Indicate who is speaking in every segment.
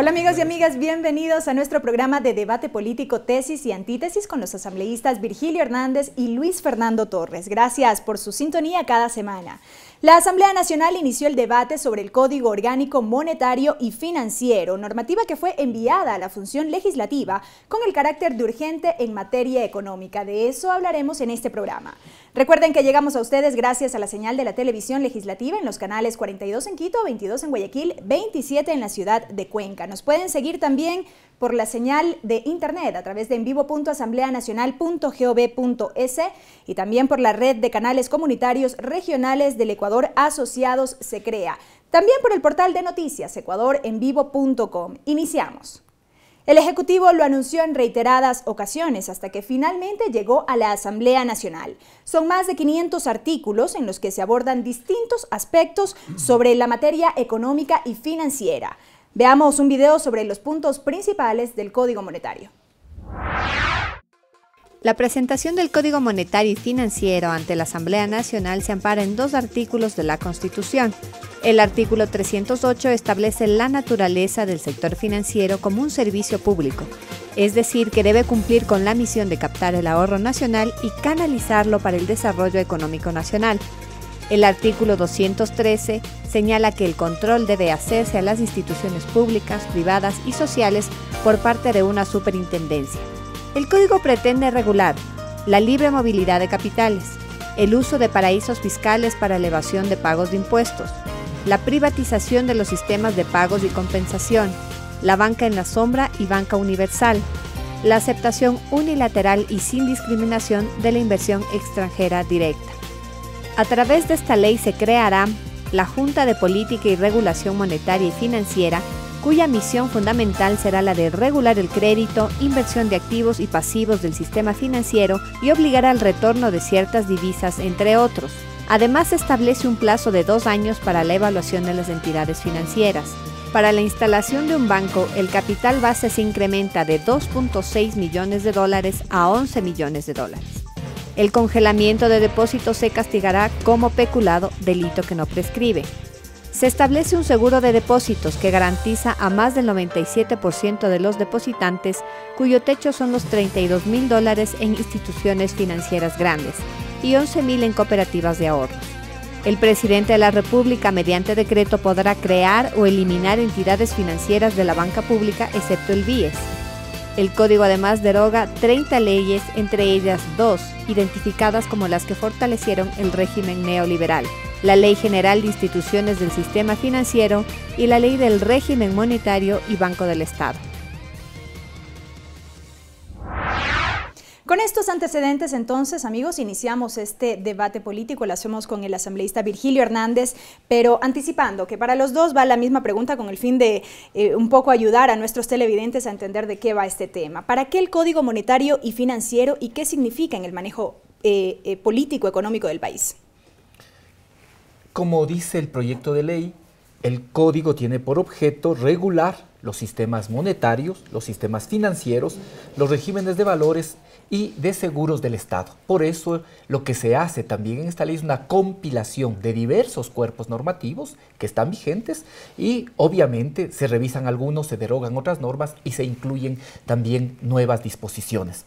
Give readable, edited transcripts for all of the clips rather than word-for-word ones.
Speaker 1: Hola amigos y amigas, bienvenidos a nuestro programa de debate político Tesis y Antítesis con los asambleístas Virgilio Hernández y Luis Fernando Torres. Gracias por su sintonía cada semana. La Asamblea Nacional inició el debate sobre el Código Orgánico Monetario y Financiero, normativa que fue enviada a la función legislativa con el carácter de urgente en materia económica. De eso hablaremos en este programa. Recuerden que llegamos a ustedes gracias a la señal de la televisión legislativa en los canales 42 en Quito, 22 en Guayaquil, 27 en la ciudad de Cuenca. Nos pueden seguir también por la señal de internet a través de envivo.asambleanacional.gov.es y también por la red de canales comunitarios regionales del Ecuador asociados SECREA. También por el portal de noticias ecuadorenvivo.com. Iniciamos. El Ejecutivo lo anunció en reiteradas ocasiones hasta que finalmente llegó a la Asamblea Nacional. Son más de 500 artículos en los que se abordan distintos aspectos sobre la materia económica y financiera. Veamos un video sobre los puntos principales del Código Monetario.
Speaker 2: La presentación del Código Monetario y Financiero ante la Asamblea Nacional se ampara en dos artículos de la Constitución. El artículo 308 establece la naturaleza del sector financiero como un servicio público, es decir, que debe cumplir con la misión de captar el ahorro nacional y canalizarlo para el desarrollo económico nacional. El artículo 213 señala que el control debe hacerse a las instituciones públicas, privadas y sociales por parte de una superintendencia. El Código pretende regular la libre movilidad de capitales, el uso de paraísos fiscales para elevación de pagos de impuestos, la privatización de los sistemas de pagos y compensación, la banca en la sombra y banca universal, la aceptación unilateral y sin discriminación de la inversión extranjera directa. A través de esta ley se creará la Junta de Política y Regulación Monetaria y Financiera, cuya misión fundamental será la de regular el crédito, inversión de activos y pasivos del sistema financiero y obligará al retorno de ciertas divisas, entre otros. Además, se establece un plazo de 2 años para la evaluación de las entidades financieras. Para la instalación de un banco, el capital base se incrementa de $2.6 millones a $11 millones. El congelamiento de depósitos se castigará como peculado, delito que no prescribe. Se establece un seguro de depósitos que garantiza a más del 97% de los depositantes, cuyo techo son los $32.000 en instituciones financieras grandes y 11.000 en cooperativas de ahorros. El presidente de la República, mediante decreto, podrá crear o eliminar entidades financieras de la banca pública, excepto el BIES. El Código además deroga 30 leyes, entre ellas 2 identificadas como las que fortalecieron el régimen neoliberal: la Ley General de Instituciones del Sistema Financiero y la Ley del Régimen Monetario y Banco del Estado.
Speaker 1: Con estos antecedentes, entonces, amigos, iniciamos este debate político. Lo hacemos con el asambleísta Virgilio Hernández, pero anticipando que para los dos va la misma pregunta con el fin de un poco ayudar a nuestros televidentes a entender de qué va este tema. ¿Para qué el Código Monetario y Financiero y qué significa en el manejo político-económico del país?
Speaker 3: Como dice el proyecto de ley, el código tiene por objeto regular los sistemas monetarios, los sistemas financieros, los regímenes de valores y de seguros del Estado. Por eso lo que se hace también en esta ley es una compilación de diversos cuerpos normativos que están vigentes y obviamente se revisan algunos, se derogan otras normas y se incluyen también nuevas disposiciones.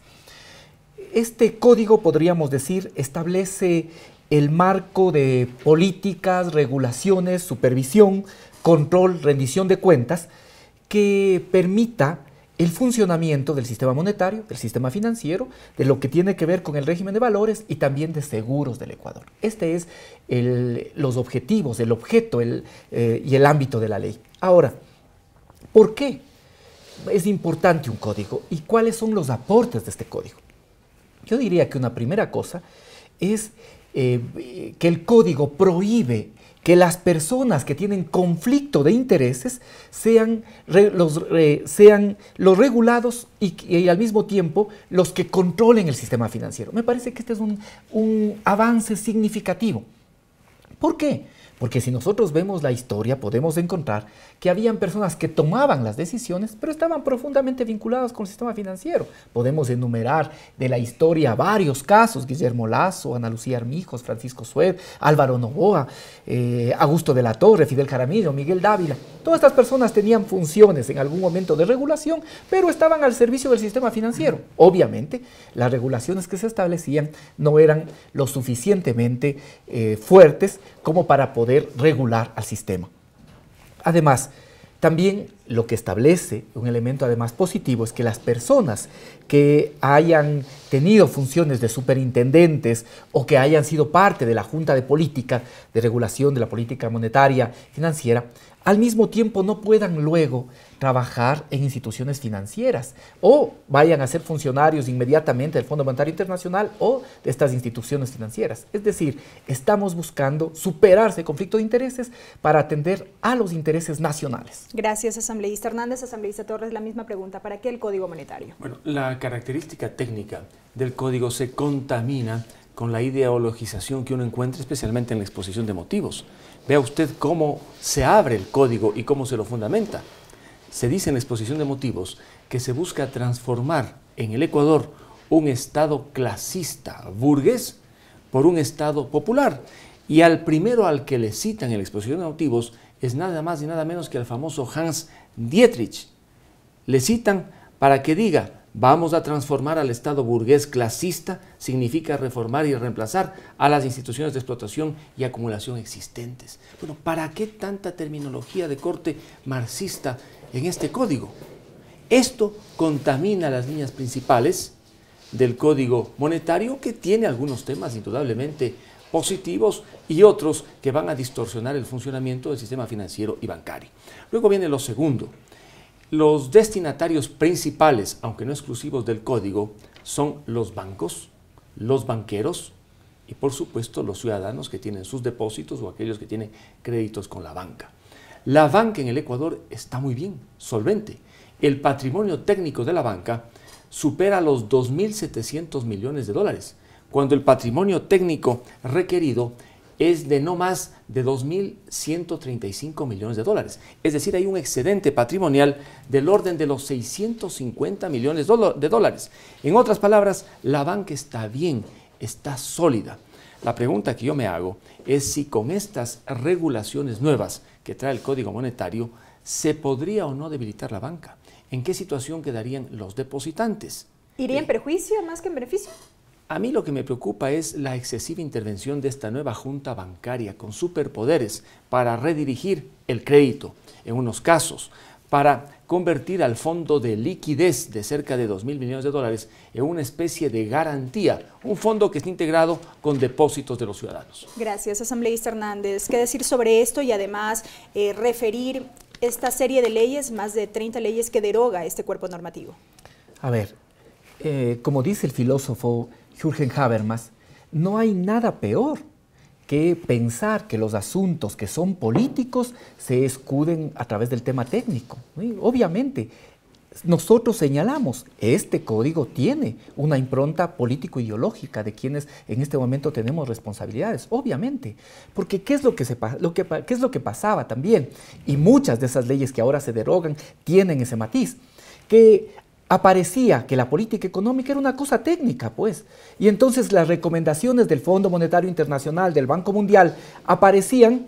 Speaker 3: Este código, podríamos decir, establece el marco de políticas, regulaciones, supervisión, control, rendición de cuentas que permita el funcionamiento del sistema monetario, del sistema financiero, de lo que tiene que ver con el régimen de valores y también de seguros del Ecuador. Este es los objetivos, el objeto y el ámbito de la ley. Ahora, ¿por qué es importante un código y cuáles son los aportes de este código? Yo diría que una primera cosa es que el código prohíbe que las personas que tienen conflicto de intereses sean los regulados y al mismo tiempo los que controlen el sistema financiero. Me parece que este es un avance significativo. ¿Por qué? Porque si nosotros vemos la historia, podemos encontrar que habían personas que tomaban las decisiones, pero estaban profundamente vinculadas con el sistema financiero. Podemos enumerar de la historia varios casos: Guillermo Lasso, Ana Lucía Armijos, Francisco Sued, Álvaro Noboa, Augusto de la Torre, Fidel Jaramillo, Miguel Dávila. Todas estas personas tenían funciones en algún momento de regulación, pero estaban al servicio del sistema financiero. Obviamente, las regulaciones que se establecían no eran lo suficientemente fuertes como para poder regular al sistema. Además, también lo que establece un elemento además positivo es que las personas que hayan tenido funciones de superintendentes o que hayan sido parte de la Junta de Política de Regulación de la Política Monetaria Financiera, al mismo tiempo no puedan luego trabajar en instituciones financieras o vayan a ser funcionarios inmediatamente del Fondo Monetario Internacional o de estas instituciones financieras. Es decir, estamos buscando superar ese conflicto de intereses para atender a los intereses nacionales.
Speaker 1: Gracias, asambleísta Hernández. Asambleísta Torres, la misma pregunta. ¿Para qué el Código Monetario?
Speaker 4: Bueno, la característica técnica del Código se contamina con la ideologización que uno encuentra especialmente en la exposición de motivos. Vea usted cómo se abre el Código y cómo se lo fundamenta. Se dice en la exposición de motivos que se busca transformar en el Ecuador un Estado clasista, burgués, por un Estado popular. Y al primero al que le citan en la exposición de motivos es nada más y nada menos que al famoso Hans Dietrich. Le citan para que diga: vamos a transformar al Estado burgués clasista, significa reformar y reemplazar a las instituciones de explotación y acumulación existentes. Bueno, ¿para qué tanta terminología de corte marxista en este código? Esto contamina las líneas principales del Código Monetario, que tiene algunos temas indudablemente positivos y otros que van a distorsionar el funcionamiento del sistema financiero y bancario. Luego viene lo segundo. Los destinatarios principales, aunque no exclusivos del código, son los bancos, los banqueros y por supuesto los ciudadanos que tienen sus depósitos o aquellos que tienen créditos con la banca. La banca en el Ecuador está muy bien, solvente. El patrimonio técnico de la banca supera los 2.700 millones de dólares, cuando el patrimonio técnico requerido es de no más de 2.135 millones de dólares. Es decir, hay un excedente patrimonial del orden de los 650 millones de dólares. En otras palabras, la banca está bien, está sólida. La pregunta que yo me hago es si con estas regulaciones nuevas que trae el Código Monetario, ¿se podría o no debilitar la banca? ¿En qué situación quedarían los depositantes?
Speaker 1: ¿Iría en perjuicio más que en beneficio?
Speaker 4: A mí lo que me preocupa es la excesiva intervención de esta nueva junta bancaria con superpoderes para redirigir el crédito, en unos casos, para convertir al fondo de liquidez de cerca de 2.000 millones de dólares en una especie de garantía, un fondo que está integrado con depósitos de los ciudadanos.
Speaker 1: Gracias, asambleísta Hernández. ¿Qué decir sobre esto y además referir esta serie de leyes, más de 30 leyes que deroga este cuerpo normativo?
Speaker 3: A ver, como dice el filósofo Jürgen Habermas, no hay nada peor que pensar que los asuntos que son políticos se escuden a través del tema técnico. ¿Sí? Obviamente, nosotros señalamos, este código tiene una impronta político-ideológica de quienes en este momento tenemos responsabilidades, obviamente, porque ¿qué es lo que pasaba también? Y muchas de esas leyes que ahora se derogan tienen ese matiz, que aparecía que la política económica era una cosa técnica, pues, y entonces las recomendaciones del Fondo Monetario Internacional, del Banco Mundial, aparecían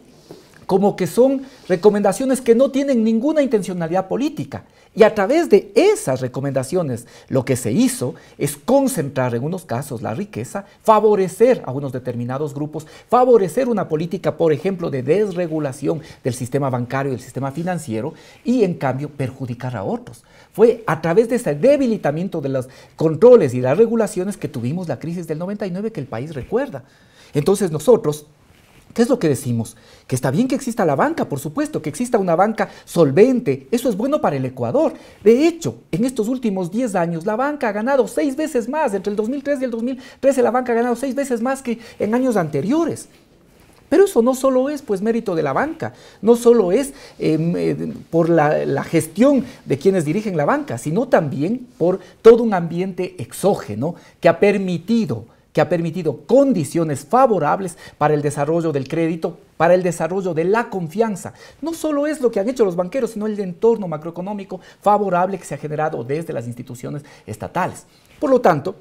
Speaker 3: como que son recomendaciones que no tienen ninguna intencionalidad política. Y a través de esas recomendaciones lo que se hizo es concentrar en unos casos la riqueza, favorecer a unos determinados grupos, favorecer una política, por ejemplo, de desregulación del sistema bancario y del sistema financiero y en cambio perjudicar a otros. Fue a través de ese debilitamiento de los controles y las regulaciones que tuvimos la crisis del 99 que el país recuerda. Entonces nosotros, ¿qué es lo que decimos? Que está bien que exista la banca, por supuesto, que exista una banca solvente. Eso es bueno para el Ecuador. De hecho, en estos últimos 10 años, la banca ha ganado 6 veces más. Entre el 2003 y el 2013, la banca ha ganado 6 veces más que en años anteriores. Pero eso no solo es pues mérito de la banca, no solo es por la gestión de quienes dirigen la banca, sino también por todo un ambiente exógeno que ha permitido que ha permitido condiciones favorables para el desarrollo del crédito, para el desarrollo de la confianza. No solo es lo que han hecho los banqueros, sino el entorno macroeconómico favorable que se ha generado desde las instituciones estatales. Por lo tanto,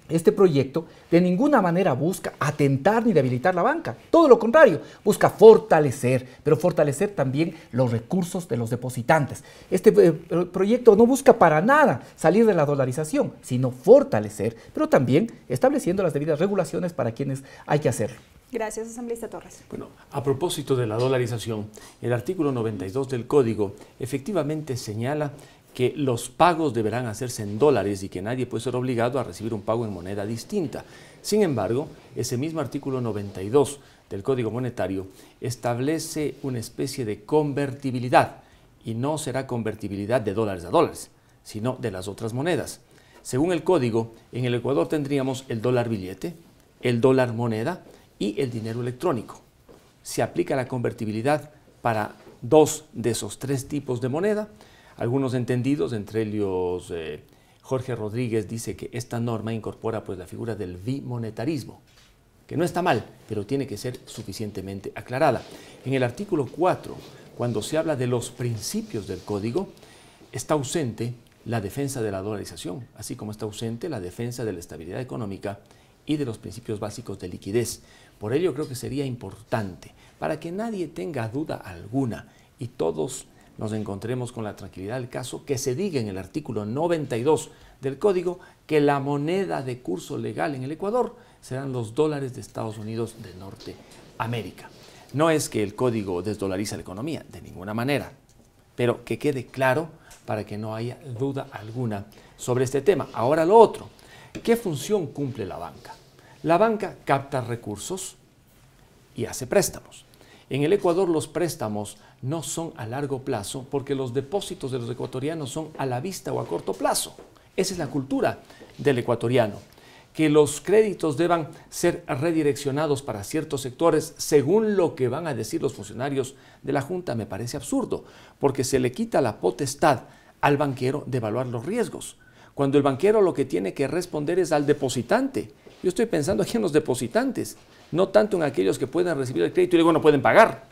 Speaker 3: este proyecto de ninguna manera busca atentar ni debilitar la banca, todo lo contrario, busca fortalecer, pero fortalecer también los recursos de los depositantes. Este proyecto no busca para nada salir de la dolarización, sino fortalecer, pero también estableciendo las debidas regulaciones para quienes hay que hacerlo.
Speaker 1: Gracias, asambleísta Torres.
Speaker 4: Bueno, a propósito de la dolarización, el artículo 92 del Código efectivamente señala que los pagos deberán hacerse en dólares y que nadie puede ser obligado a recibir un pago en moneda distinta. Sin embargo, ese mismo artículo 92 del Código Monetario establece una especie de convertibilidad, y no será convertibilidad de dólares a dólares, sino de las otras monedas. Según el Código, en el Ecuador tendríamos el dólar billete, el dólar moneda y el dinero electrónico. Se aplica la convertibilidad para 2 de esos 3 tipos de moneda. Algunos entendidos, entre ellos Jorge Rodríguez, dice que esta norma incorpora pues la figura del bimonetarismo, que no está mal, pero tiene que ser suficientemente aclarada. En el artículo 4, cuando se habla de los principios del Código, está ausente la defensa de la dolarización, así como está ausente la defensa de la estabilidad económica y de los principios básicos de liquidez. Por ello creo que sería importante, para que nadie tenga duda alguna y todos nos encontremos con la tranquilidad del caso, que se diga en el artículo 92 del Código que la moneda de curso legal en el Ecuador serán los dólares de Estados Unidos de Norteamérica. No es que el Código desdolariza la economía, de ninguna manera, pero que quede claro para que no haya duda alguna sobre este tema. Ahora lo otro, ¿qué función cumple la banca? La banca capta recursos y hace préstamos. En el Ecuador los préstamos no son a largo plazo porque los depósitos de los ecuatorianos son a la vista o a corto plazo. Esa es la cultura del ecuatoriano. Que los créditos deban ser redireccionados para ciertos sectores según lo que van a decir los funcionarios de la Junta me parece absurdo, porque se le quita la potestad al banquero de evaluar los riesgos, cuando el banquero lo que tiene que responder es al depositante. Yo estoy pensando aquí en los depositantes, no tanto en aquellos que pueden recibir el crédito y luego no pueden pagar.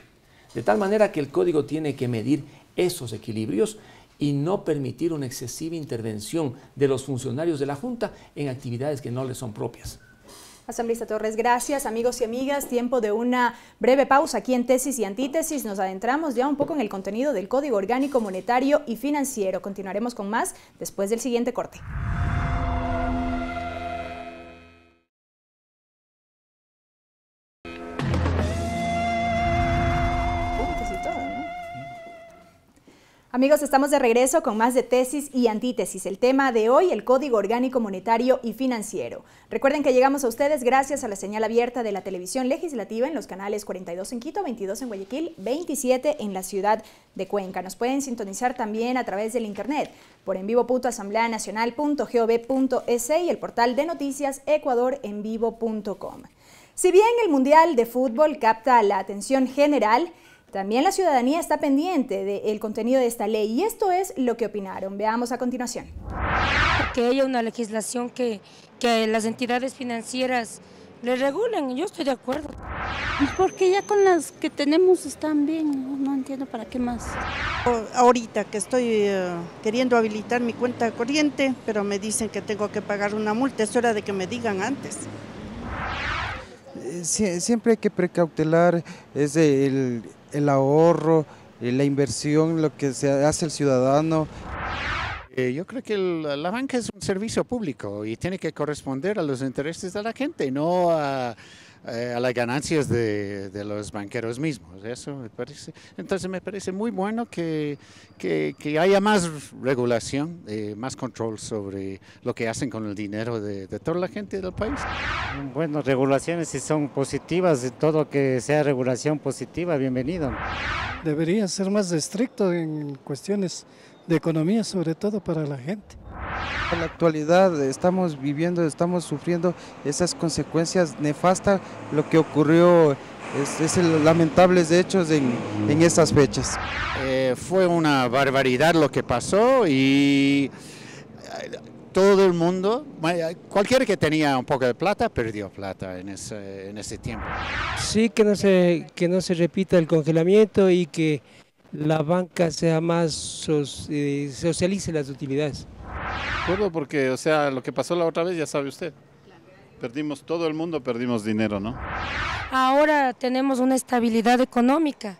Speaker 4: De tal manera que el Código tiene que medir esos equilibrios y no permitir una excesiva intervención de los funcionarios de la Junta en actividades que no les son propias.
Speaker 1: Asambleísta Torres, gracias. Amigos y amigas, tiempo de una breve pausa aquí en Tesis y Antítesis. Nos adentramos ya un poco en el contenido del Código Orgánico Monetario y Financiero. Continuaremos con más después del siguiente corte. Amigos, estamos de regreso con más de Tesis y Antítesis. El tema de hoy, el Código Orgánico Monetario y Financiero. Recuerden que llegamos a ustedes gracias a la señal abierta de la televisión legislativa en los canales 42 en Quito, 22 en Guayaquil, 27 en la ciudad de Cuenca. Nos pueden sintonizar también a través del internet por envivo.asambleanacional.gov.es y el portal de noticias ecuadorenvivo.com. Si bien el Mundial de Fútbol capta la atención general, también la ciudadanía está pendiente del contenido de esta ley y esto es lo que opinaron. Veamos a continuación.
Speaker 5: Que haya una legislación que las entidades financieras le regulen, yo estoy de acuerdo.
Speaker 6: Porque ya con las que tenemos están bien, no entiendo para qué más.
Speaker 7: Ahorita que estoy queriendo habilitar mi cuenta corriente, pero me dicen que tengo que pagar una multa, es hora de que me digan antes.
Speaker 8: Siempre hay que precautelar, es el ahorro, la inversión, lo que se hace el ciudadano.
Speaker 9: Yo creo que la banca es un servicio público y tiene que corresponder a los intereses de la gente, no a las ganancias de los banqueros mismos. Eso me parece. Entonces me parece muy bueno que haya más regulación, más control sobre lo que hacen con el dinero de toda la gente del país.
Speaker 10: Bueno, regulaciones si son positivas, todo que sea regulación positiva, bienvenido.
Speaker 11: Debería ser más estricto en cuestiones de economía, sobre todo para la gente.
Speaker 8: En la actualidad estamos sufriendo esas consecuencias nefastas, lo que ocurrió, lamentables hechos en estas fechas.
Speaker 9: Fue una barbaridad lo que pasó y todo el mundo, cualquiera que tenía un poco de plata, perdió plata en ese tiempo.
Speaker 12: Sí, que no se repita el congelamiento y que la banca sea más, socialice las utilidades.
Speaker 13: De acuerdo, porque, o sea, lo que pasó la otra vez ya sabe usted. Perdimos, todo el mundo perdimos dinero, ¿no?
Speaker 5: Ahora tenemos una estabilidad económica,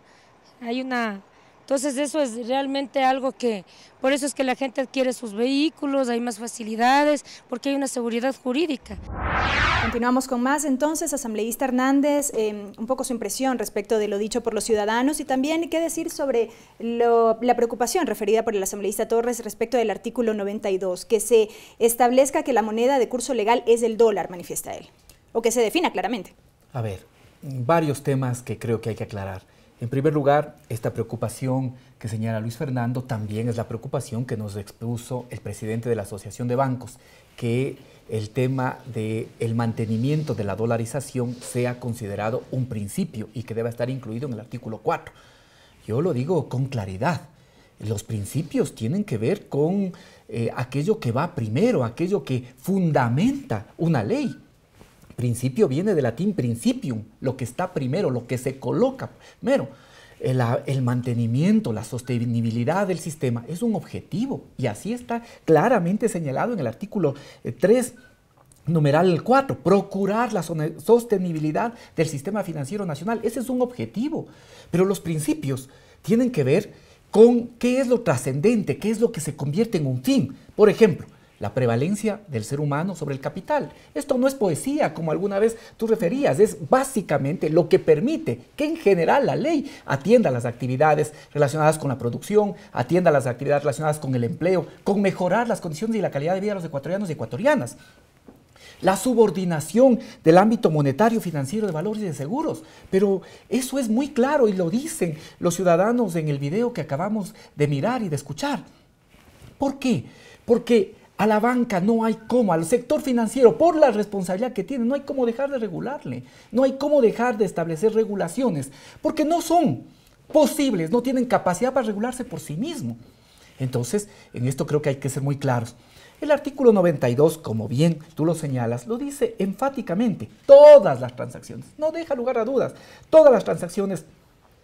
Speaker 5: entonces eso es realmente algo que, por eso es que la gente adquiere sus vehículos, hay más facilidades, porque hay una seguridad jurídica.
Speaker 1: Continuamos con más entonces, asambleísta Hernández, un poco su impresión respecto de lo dicho por los ciudadanos y también qué decir sobre la preocupación referida por el asambleísta Torres respecto del artículo 92, que se establezca que la moneda de curso legal es el dólar, manifiesta él, o que se defina claramente.
Speaker 3: A ver, varios temas que creo que hay que aclarar. En primer lugar, esta preocupación que señala Luis Fernando también es la preocupación que nos expuso el presidente de la Asociación de Bancos, que el tema del mantenimiento de la dolarización sea considerado un principio y que deba estar incluido en el artículo 4. Yo lo digo con claridad. Los principios tienen que ver con aquello que va primero, aquello que fundamenta una ley. Principio viene del latín principium, lo que está primero, lo que se coloca primero. El mantenimiento, la sostenibilidad del sistema es un objetivo y así está claramente señalado en el artículo 3, numeral 4, procurar la sostenibilidad del sistema financiero nacional. Ese es un objetivo, pero los principios tienen que ver con qué es lo trascendente, qué es lo que se convierte en un fin. Por ejemplo, la prevalencia del ser humano sobre el capital. Esto no es poesía, como alguna vez tú referías, es básicamente lo que permite que en general la ley atienda las actividades relacionadas con la producción, atienda las actividades relacionadas con el empleo, con mejorar las condiciones y la calidad de vida de los ecuatorianos y ecuatorianas. La subordinación del ámbito monetario, financiero, de valores y de seguros. Pero eso es muy claro y lo dicen los ciudadanos en el video que acabamos de mirar y de escuchar. ¿Por qué? Porque a la banca no hay cómo, al sector financiero, por la responsabilidad que tiene, no hay cómo dejar de regularle, no hay cómo dejar de establecer regulaciones, porque no son posibles, no tienen capacidad para regularse por sí mismo. Entonces, en esto creo que hay que ser muy claros. El artículo 92, como bien tú lo señalas, lo dice enfáticamente, todas las transacciones, no deja lugar a dudas, todas las transacciones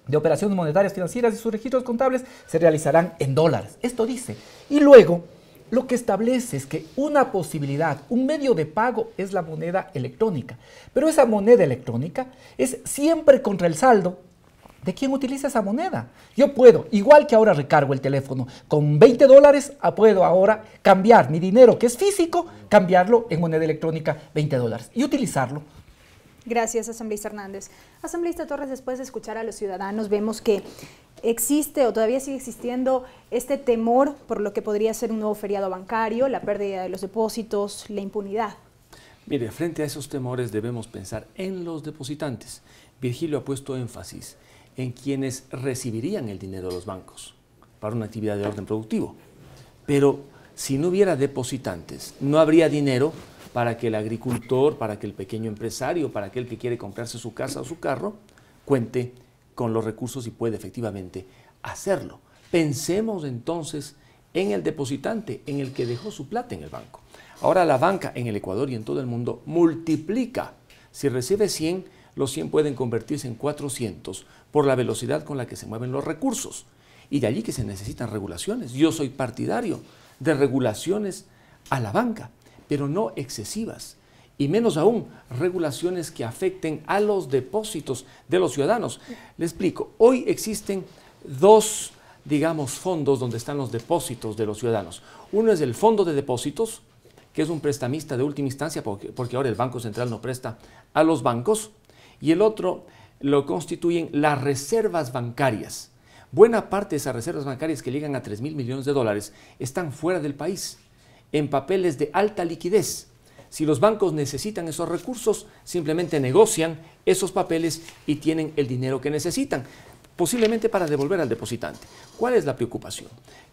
Speaker 3: de operaciones monetarias financieras y sus registros contables se realizarán en dólares. Esto dice. Y luego, lo que establece es que una posibilidad, un medio de pago es la moneda electrónica. Pero esa moneda electrónica es siempre contra el saldo de quien utiliza esa moneda. Yo puedo, igual que ahora recargo el teléfono, con 20 dólares, puedo ahora cambiar mi dinero que es físico, cambiarlo en moneda electrónica 20 dólares y utilizarlo.
Speaker 1: Gracias, asambleísta Hernández. Asambleísta Torres, después de escuchar a los ciudadanos, vemos que existe o todavía sigue existiendo este temor por lo que podría ser un nuevo feriado bancario, la pérdida de los depósitos, la impunidad.
Speaker 4: Mire, frente a esos temores debemos pensar en los depositantes. Virgilio ha puesto énfasis en quienes recibirían el dinero de los bancos para una actividad de orden productivo. Pero si no hubiera depositantes, no habría dinero para que el agricultor, para que el pequeño empresario, para aquel que quiere comprarse su casa o su carro, cuente con los recursos y puede efectivamente hacerlo. Pensemos entonces en el depositante, en el que dejó su plata en el banco. Ahora la banca en el Ecuador y en todo el mundo multiplica. Si recibe 100, los 100 pueden convertirse en 400 por la velocidad con la que se mueven los recursos. Y de allí que se necesitan regulaciones. Yo soy partidario de regulaciones a la banca, pero no excesivas, y menos aún regulaciones que afecten a los depósitos de los ciudadanos. Le explico, hoy existen dos, digamos, fondos donde están los depósitos de los ciudadanos. Uno es el fondo de depósitos, que es un prestamista de última instancia, porque ahora el Banco Central no presta a los bancos, y el otro lo constituyen las reservas bancarias. Buena parte de esas reservas bancarias, que llegan a 3.000 millones de dólares, están fuera del país, en papeles de alta liquidez. Si los bancos necesitan esos recursos, simplemente negocian esos papeles y tienen el dinero que necesitan, posiblemente para devolver al depositante. ¿Cuál es la preocupación?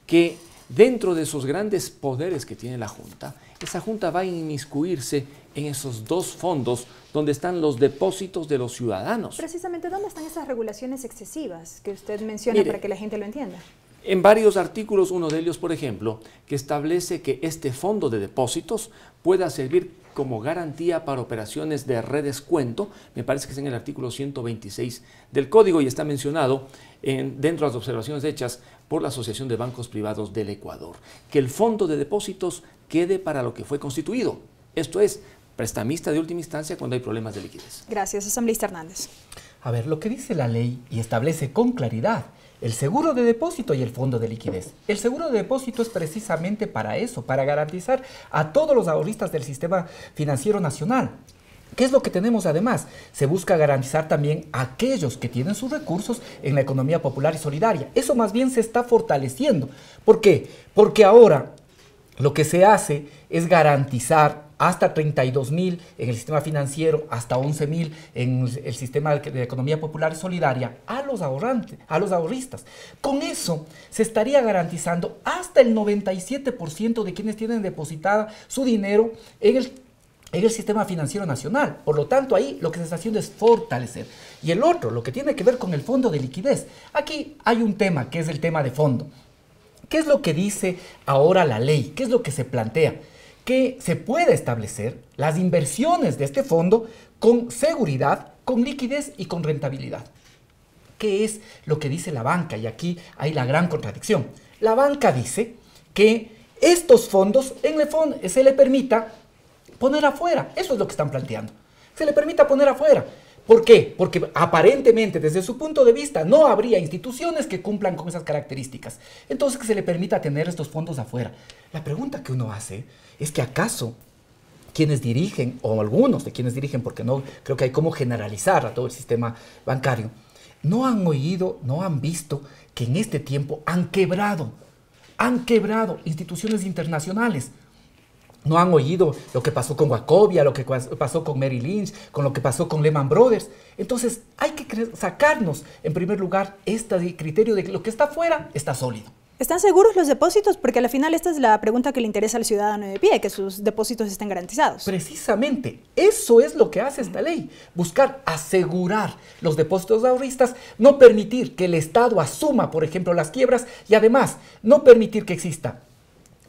Speaker 4: Que dentro de esos grandes poderes que tiene la Junta, esa Junta va a inmiscuirse en esos dos fondos donde están los depósitos de los ciudadanos.
Speaker 1: Precisamente, ¿dónde están esas regulaciones excesivas que usted menciona para que la gente lo entienda?
Speaker 4: en varios artículos, uno de ellos, por ejemplo, que establece que este fondo de depósitos pueda servir como garantía para operaciones de redescuento, me parece que es en el artículo 126 del Código y está mencionado dentro de las observaciones hechas por la Asociación de Bancos Privados del Ecuador, que el fondo de depósitos quede para lo que fue constituido, esto es, prestamista de última instancia cuando hay problemas de liquidez.
Speaker 1: Gracias, asambleísta Hernández.
Speaker 3: A ver, lo que dice la ley y establece con claridad el seguro de depósito y el fondo de liquidez. El seguro de depósito es precisamente para eso, para garantizar a todos los ahorristas del sistema financiero nacional. ¿Qué es lo que tenemos además? Se busca garantizar también a aquellos que tienen sus recursos en la economía popular y solidaria. Eso más bien se está fortaleciendo. ¿Por qué? Porque ahora lo que se hace es garantizar hasta 32.000 en el sistema financiero, hasta 11.000 en el sistema de economía popular y solidaria a los ahorristas. Con eso se estaría garantizando hasta el 97% de quienes tienen depositada su dinero en el sistema financiero nacional. Por lo tanto, ahí lo que se está haciendo es fortalecer. Y el otro, lo que tiene que ver con el fondo de liquidez. Aquí hay un tema que es el tema de fondo. ¿Qué es lo que dice ahora la ley? ¿Qué es lo que se plantea? Que se pueda establecer las inversiones de este fondo con seguridad, con liquidez y con rentabilidad. ¿Qué es lo que dice la banca? Y aquí hay la gran contradicción. La banca dice que estos fondos se le permita poner afuera. Eso es lo que están planteando. Se le permita poner afuera. ¿Por qué? Porque aparentemente, desde su punto de vista, no habría instituciones que cumplan con esas características. Entonces, que se le permita tener estos fondos afuera. La pregunta que uno hace es que acaso quienes dirigen, o algunos de quienes dirigen, porque no creo que hay como generalizar a todo el sistema bancario, no han oído, no han visto que en este tiempo han quebrado instituciones internacionales. No han oído lo que pasó con Wachovia, lo que pasó con Merrill Lynch, con lo que pasó con Lehman Brothers. Entonces hay que sacarnos, en primer lugar, este criterio de que lo que está afuera está sólido.
Speaker 1: ¿Están seguros los depósitos? Porque al final esta es la pregunta que le interesa al ciudadano de pie, que sus depósitos estén garantizados.
Speaker 3: Precisamente, eso es lo que hace esta ley. Buscar asegurar los depósitos ahorristas, no permitir que el Estado asuma, por ejemplo, las quiebras y además no permitir que exista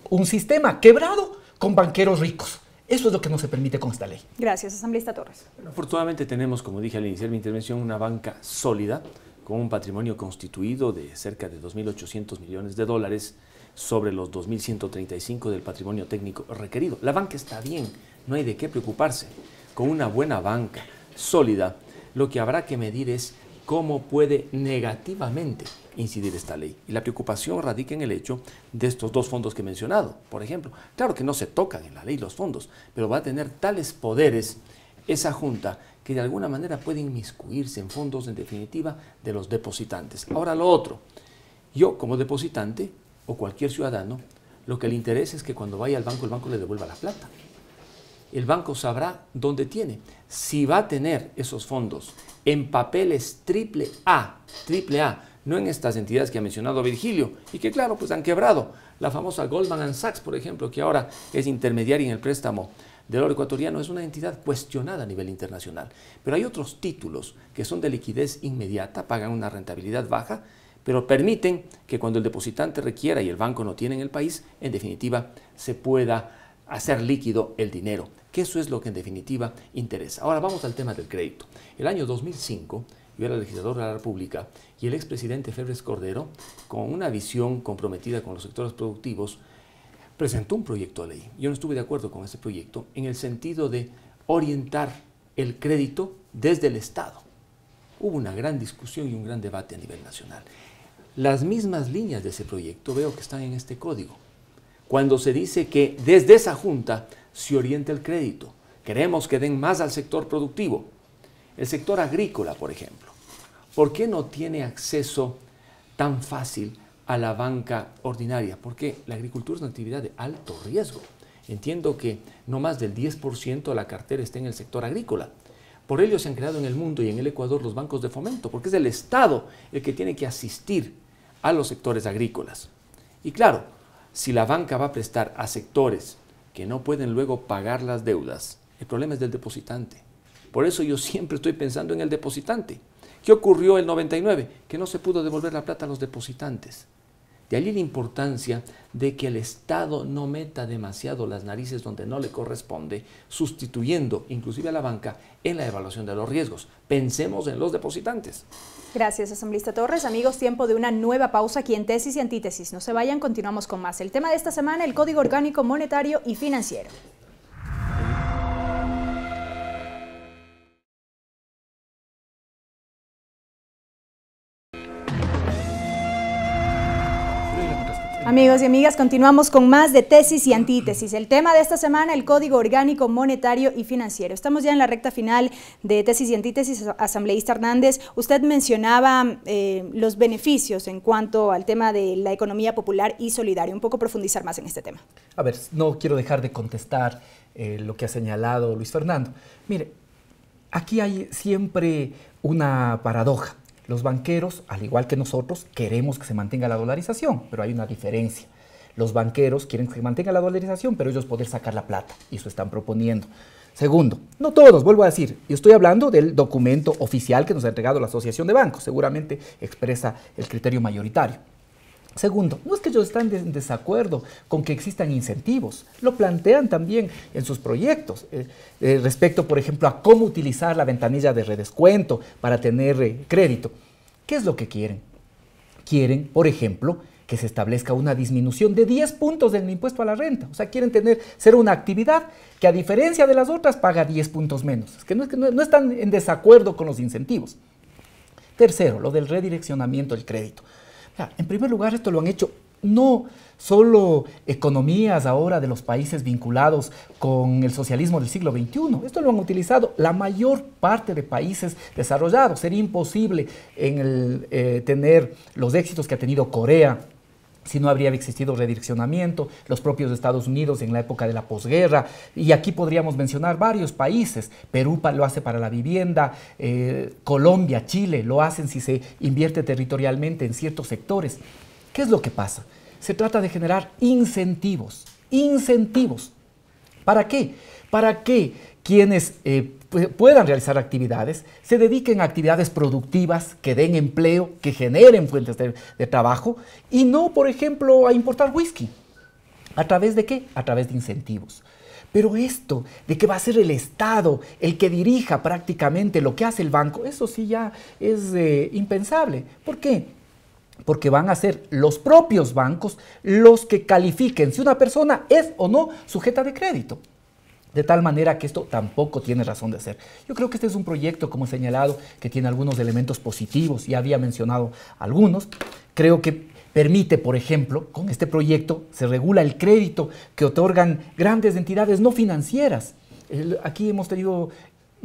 Speaker 3: un sistema quebrado con banqueros ricos. Eso es lo que no se permite con esta ley.
Speaker 1: Gracias, asambleísta Torres.
Speaker 4: Bueno, afortunadamente tenemos, como dije al iniciar mi intervención, una banca sólida, con un patrimonio constituido de cerca de 2.800 millones de dólares sobre los 2.135 del patrimonio técnico requerido. La banca está bien, no hay de qué preocuparse. Con una buena banca sólida, lo que habrá que medir es cómo puede negativamente incidir esta ley. Y la preocupación radica en el hecho de estos dos fondos que he mencionado. Por ejemplo, claro que no se tocan en la ley los fondos, pero va a tener tales poderes esa junta que de alguna manera puede inmiscuirse en fondos, en definitiva, de los depositantes. Ahora lo otro, yo como depositante o cualquier ciudadano, lo que le interesa es que cuando vaya al banco, el banco le devuelva la plata. El banco sabrá dónde tiene. Si va a tener esos fondos en papeles AAA, no en estas entidades que ha mencionado Virgilio y que claro, pues han quebrado. La famosa Goldman Sachs, por ejemplo, que ahora es intermediaria en el préstamo del oro ecuatoriano, es una entidad cuestionada a nivel internacional. Pero hay otros títulos que son de liquidez inmediata, pagan una rentabilidad baja, pero permiten que cuando el depositante requiera y el banco no tiene en el país, en definitiva, se pueda hacer líquido el dinero, que eso es lo que en definitiva interesa. Ahora vamos al tema del crédito. El año 2005, yo era legislador de la República y el expresidente Febres Cordero, con una visión comprometida con los sectores productivos, presentó un proyecto de ley. Yo no estuve de acuerdo con ese proyecto en el sentido de orientar el crédito desde el Estado. Hubo una gran discusión y un gran debate a nivel nacional. Las mismas líneas de ese proyecto veo que están en este código. Cuando se dice que desde esa junta se orienta el crédito, queremos que den más al sector productivo. El sector agrícola, por ejemplo, ¿por qué no tiene acceso tan fácil a la banca ordinaria? Porque la agricultura es una actividad de alto riesgo. Entiendo que no más del 10% de la cartera está en el sector agrícola. Por ello se han creado en el mundo y en el Ecuador los bancos de fomento, porque es el Estado el que tiene que asistir a los sectores agrícolas. Y claro, si la banca va a prestar a sectores que no pueden luego pagar las deudas, el problema es del depositante. Por eso yo siempre estoy pensando en el depositante. ¿Qué ocurrió en el 99? Que no se pudo devolver la plata a los depositantes. De allí la importancia de que el Estado no meta demasiado las narices donde no le corresponde, sustituyendo inclusive a la banca en la evaluación de los riesgos. Pensemos en los depositantes.
Speaker 1: Gracias, asambleísta Torres. Amigos, tiempo de una nueva pausa aquí en Tesis y Antítesis. No se vayan, continuamos con más. El tema de esta semana, el Código Orgánico Monetario y Financiero. Amigos y amigas, continuamos con más de Tesis y Antítesis. El tema de esta semana, el Código Orgánico Monetario y Financiero. Estamos ya en la recta final de Tesis y Antítesis. Asambleísta Hernández, usted mencionaba los beneficios en cuanto al tema de la economía popular y solidaria. Un poco profundizar más en este tema.
Speaker 3: A ver, no quiero dejar de contestar lo que ha señalado Luis Fernando. Mire, aquí hay siempre una paradoja. Los banqueros, al igual que nosotros, queremos que se mantenga la dolarización, pero hay una diferencia. Los banqueros quieren que se mantenga la dolarización, pero ellos poder sacar la plata, y eso están proponiendo. Segundo, no todos, vuelvo a decir, yo estoy hablando del documento oficial que nos ha entregado la Asociación de Bancos, seguramente expresa el criterio mayoritario. Segundo, no es que ellos están en desacuerdo con que existan incentivos, lo plantean también en sus proyectos, respecto, por ejemplo, a cómo utilizar la ventanilla de redescuento para tener crédito. ¿Qué es lo que quieren? Quieren, por ejemplo, que se establezca una disminución de 10 puntos del impuesto a la renta. O sea, quieren ser una actividad que, a diferencia de las otras, paga 10 puntos menos. Es que no están en desacuerdo con los incentivos. Tercero, lo del redireccionamiento del crédito. En primer lugar, esto lo han hecho no solo economías ahora de los países vinculados con el socialismo del siglo XXI. Esto lo han utilizado la mayor parte de países desarrollados. Sería imposible tener los éxitos que ha tenido Corea si no habría existido redireccionamiento, los propios Estados Unidos en la época de la posguerra, y aquí podríamos mencionar varios países. Perú lo hace para la vivienda, Colombia, Chile lo hacen si se invierte territorialmente en ciertos sectores. ¿Qué es lo que pasa? Se trata de generar incentivos. ¿Incentivos? ¿Para qué? Para que quienes puedan realizar actividades, se dediquen a actividades productivas que den empleo, que generen fuentes de trabajo, y no, por ejemplo, a importar whisky. ¿A través de qué? A través de incentivos. Pero esto de que va a ser el Estado el que dirija prácticamente lo que hace el banco, eso sí ya es impensable. ¿Por qué? Porque van a ser los propios bancos los que califiquen si una persona es o no sujeta de crédito. De tal manera que esto tampoco tiene razón de ser. Yo creo que este es un proyecto, como he señalado, que tiene algunos elementos positivos, ya había mencionado algunos. Creo que permite, por ejemplo, con este proyecto se regula el crédito que otorgan grandes entidades no financieras. Aquí hemos tenido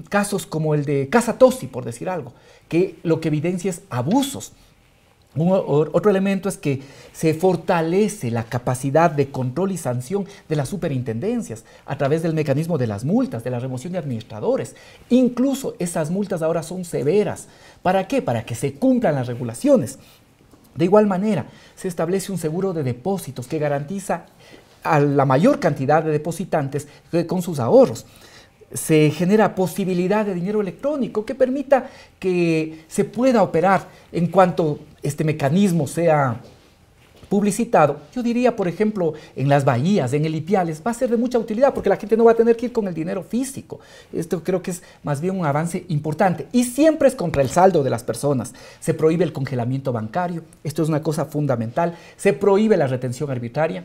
Speaker 3: casos como el de Casa Tosi, por decir algo, que lo que evidencia es abusos. Otro elemento es que se fortalece la capacidad de control y sanción de las superintendencias a través del mecanismo de las multas, de la remoción de administradores. Incluso esas multas ahora son severas. ¿Para qué? Para que se cumplan las regulaciones. De igual manera, se establece un seguro de depósitos que garantiza a la mayor cantidad de depositantes con sus ahorros. Se genera posibilidad de dinero electrónico que permita que se pueda operar en cuanto este mecanismo sea publicitado. Yo diría, por ejemplo, en las bahías, en el Ipiales, va a ser de mucha utilidad porque la gente no va a tener que ir con el dinero físico. Esto creo que es más bien un avance importante y siempre es contra el saldo de las personas. Se prohíbe el congelamiento bancario, esto es una cosa fundamental. Se prohíbe la retención arbitraria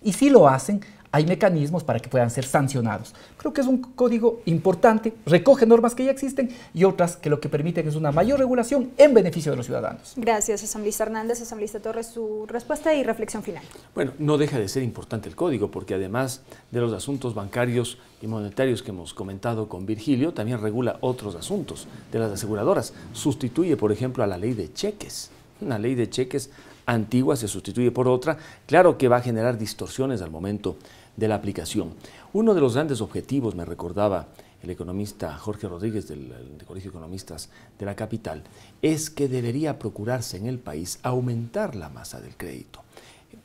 Speaker 3: y si lo hacen, hay mecanismos para que puedan ser sancionados. Creo que es un código importante, recoge normas que ya existen y otras que lo que permiten es una mayor regulación en beneficio de los ciudadanos.
Speaker 1: Gracias, asambleísta Hernández. Asambleísta Torres, su respuesta y reflexión final.
Speaker 4: Bueno, no deja de ser importante el código porque además de los asuntos bancarios y monetarios que hemos comentado con Virgilio, también regula otros asuntos de las aseguradoras. Sustituye, por ejemplo, a la ley de cheques. Una ley de cheques antigua se sustituye por otra. Claro que va a generar distorsiones al momento de la aplicación. Uno de los grandes objetivos, me recordaba el economista Jorge Rodríguez del Colegio de Economistas de la capital, es que debería procurarse en el país aumentar la masa del crédito.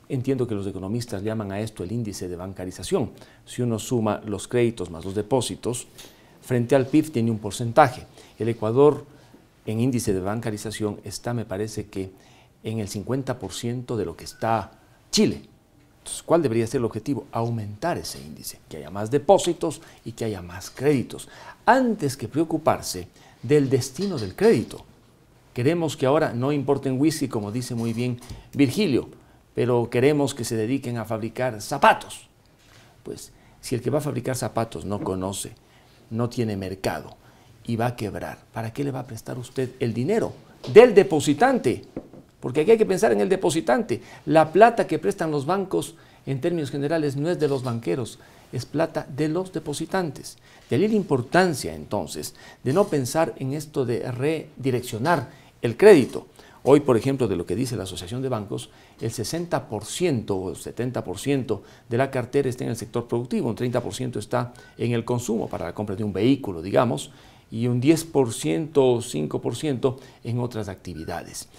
Speaker 4: Entiendo que los economistas llaman a esto el índice de bancarización. Si uno suma los créditos más los depósitos, frente al PIB tiene un porcentaje. El Ecuador en índice de bancarización está, me parece que, en el 50% de lo que está Chile. Entonces, ¿cuál debería ser el objetivo? Aumentar ese índice, que haya más depósitos y que haya más créditos, antes que preocuparse del destino del crédito. Queremos que ahora no importen whisky, como dice muy bien Virgilio, pero queremos que se dediquen a fabricar zapatos. Pues si el que va a fabricar zapatos no conoce, no tiene mercado y va a quebrar, ¿para qué le va a prestar usted el dinero del depositante? Porque aquí hay que pensar en el depositante. La plata que prestan los bancos, en términos generales, no es de los banqueros, es plata de los depositantes. De ahí la importancia, entonces, de no pensar en esto de redireccionar el crédito. Hoy, por ejemplo, de lo que dice la Asociación de Bancos, el 60% o 70% de la cartera está en el sector productivo, un 30% está en el consumo para la compra de un vehículo, digamos, y un 10% o 5% en otras actividades.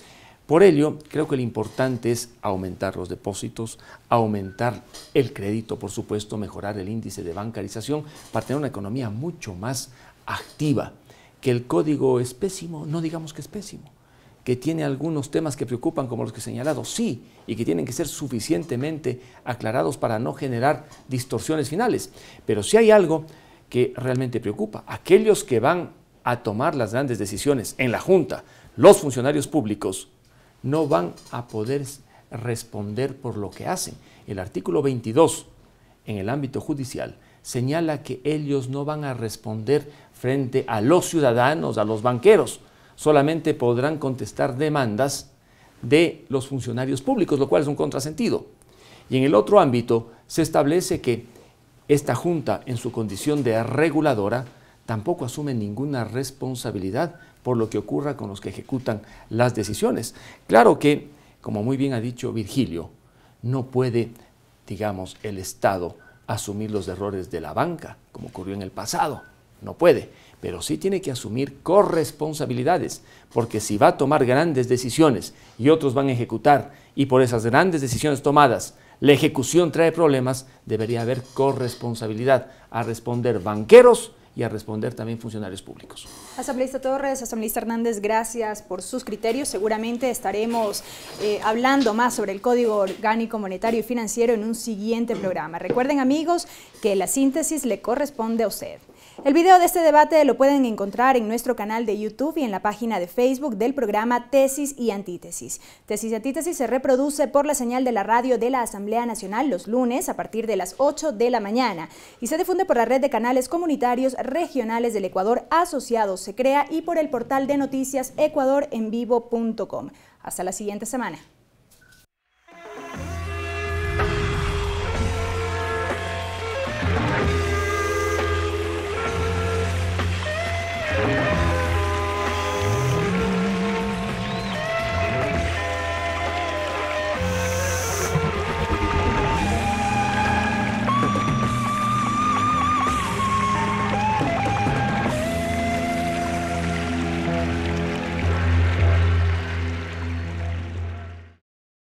Speaker 4: Por ello, creo que lo importante es aumentar los depósitos, aumentar el crédito, por supuesto, mejorar el índice de bancarización para tener una economía mucho más activa. Que el código es pésimo, no digamos que es pésimo. Que tiene algunos temas que preocupan, como los que he señalado, sí, y que tienen que ser suficientemente aclarados para no generar distorsiones finales. Pero si hay algo que realmente preocupa, aquellos que van a tomar las grandes decisiones en la Junta, los funcionarios públicos, no van a poder responder por lo que hacen. El artículo 22 en el ámbito judicial señala que ellos no van a responder frente a los ciudadanos, a los banqueros, solamente podrán contestar demandas de los funcionarios públicos, lo cual es un contrasentido. Y en el otro ámbito se establece que esta Junta, en su condición de reguladora, tampoco asume ninguna responsabilidad por lo que ocurra con los que ejecutan las decisiones. Claro que, como muy bien ha dicho Virgilio, no puede, digamos, el Estado asumir los errores de la banca, como ocurrió en el pasado. No puede, pero sí tiene que asumir corresponsabilidades, porque si va a tomar grandes decisiones y otros van a ejecutar, y por esas grandes decisiones tomadas la ejecución trae problemas, debería haber corresponsabilidad a responder banqueros y a responder también funcionarios públicos.
Speaker 1: Asambleísta Torres, asambleísta Hernández, gracias por sus criterios. Seguramente estaremos hablando más sobre el Código Orgánico Monetario y Financiero en un siguiente programa. Recuerden, amigos, que la síntesis le corresponde a usted. El video de este debate lo pueden encontrar en nuestro canal de YouTube y en la página de Facebook del programa Tesis y Antítesis. Tesis y Antítesis se reproduce por la señal de la radio de la Asamblea Nacional los lunes a partir de las 8 de la mañana y se difunde por la red de canales comunitarios regionales del Ecuador asociados Se Crea y por el portal de noticias ecuadorenvivo.com. Hasta la siguiente semana.